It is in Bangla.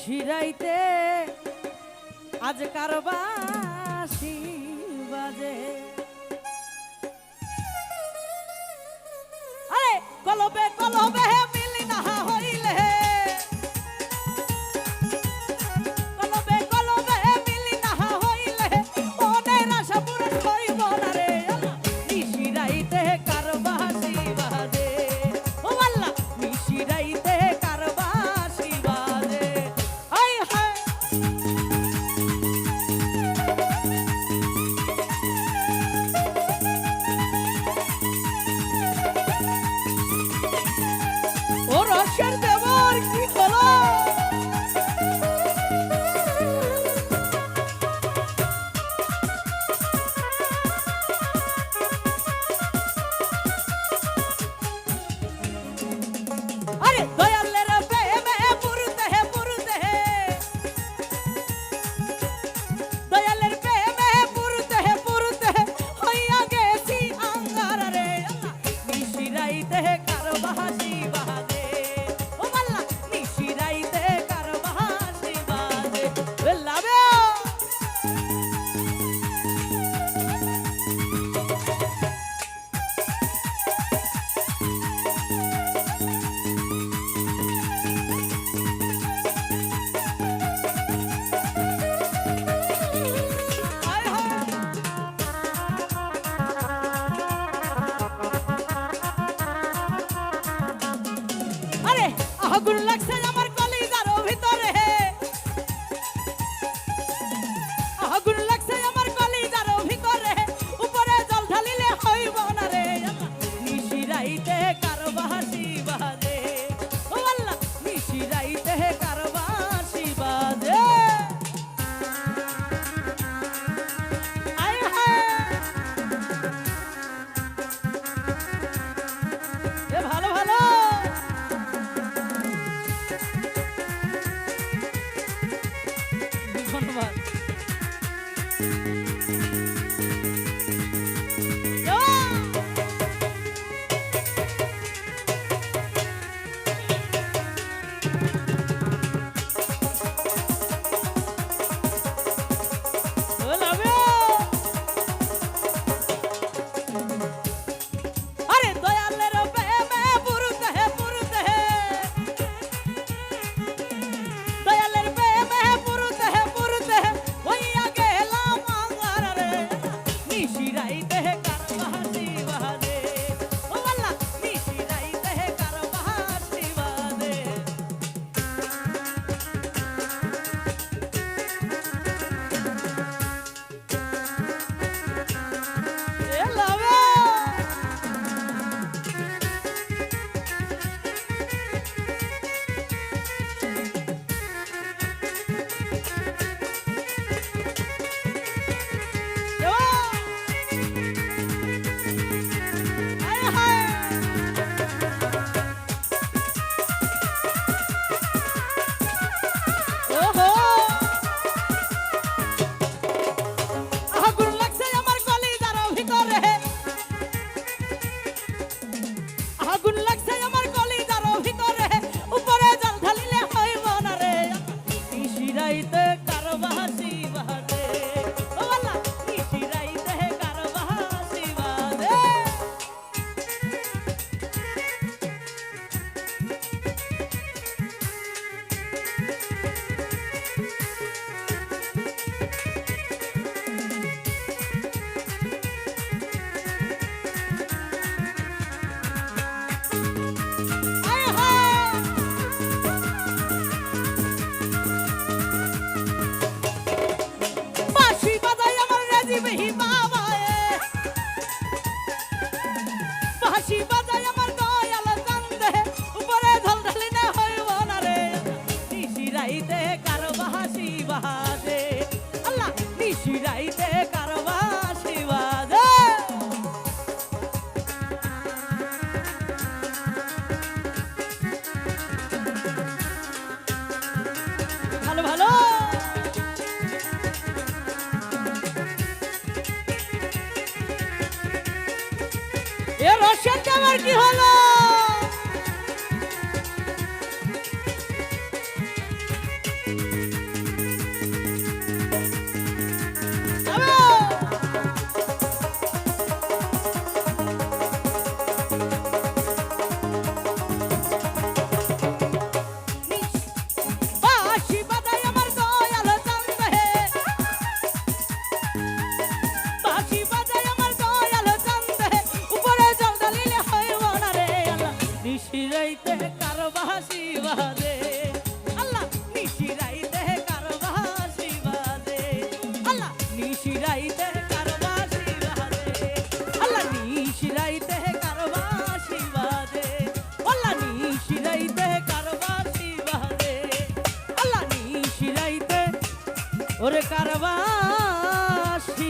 নিশিরাইতে আজ কারো বাঁশি বাজে। আরে কলবে কলবে মিলি না হইলে, কলবে কলবে মিলি না হইলে মনের আশা পূরণ হইব না রে। নিশিরাইতে কারো বাঁশি বাজে, ও আল্লাহ নিশিরাইতে কারো বাঁশি বাজে। হায় হায় ও রসের দেবর কি হলো? আরে দয়ালের প্রেমে পুরুতে পুরুতে, দয়ালের প্রেমে পুরুতে পুরুতে হইয়া গেছি আঙ্গার রে। নিশিরাইতে কারো বাঁশি বাজে, ও আল্লাহ নিশিরাইতে কারো বাঁশি বাজে। লাভে হায় হায় আরে আগুন লাগছে আমার কলিজার ভিতরে, আগুন লাগছে আমার কলিজার ভিতরে, উপরে জল ঢালিলে হইব না রে। নিশিরাইতে কারো বাঁশি বাজে, ও আল্লাহ নিশিরাইতে কারো বাঁশি বাজে। আয় হায় এ ভালো ভালো ধন্যবাদ। আরে দয়ালের প্রেমে পুরুতে পুরুতে, দয়ালের প্রেমে পুরুতে পুরুতে হইয়া গেলাম আঙ্গার রে। নিশিরাইতে কারো বাঁশি বাজে, ও আল্লাহ নিশিরাইতে কারো বাঁশি বাজে। এ লাভে হায় হায় ওহো আগুন লাগছে আমার কলিজার ভিতরে, আগুন লাগছে আমার কলিজার ভিতরে, উপরে জল ঢালিলে হইব না রে। নিশিরাইতে কারো বাঁশি বাজে, ও আল্লাহ নিশিরাইতে কারো বাঁশি বাজে। আয় হায় বাঁশি বাজাই আমার রাজিবহি বাবায়ে, বাঁশি বাজাই আমার দয়াল চান্দে, উপরে ঝল ঢালিলে হইব না রে। নিশিরাইতে কারো বাঁশি বাজে, আল্লাহ নিশিরাইতে কারো বাঁশি বাজে। ভালো ভালো এ রসের দেওয়ার কি হলো? বাজে আল্লাহ নিশিরাইতে কারবাসি বাজে আল্লাহ নিশিরাইতে কারবাসি বাজে আল্লাহ নিশিরাইতে কারবাসি বাজে আল্লাহ নিশিরাইতে কারবাসি বাজে আল্লাহ নিশিরাইতে ওরে কারবাসি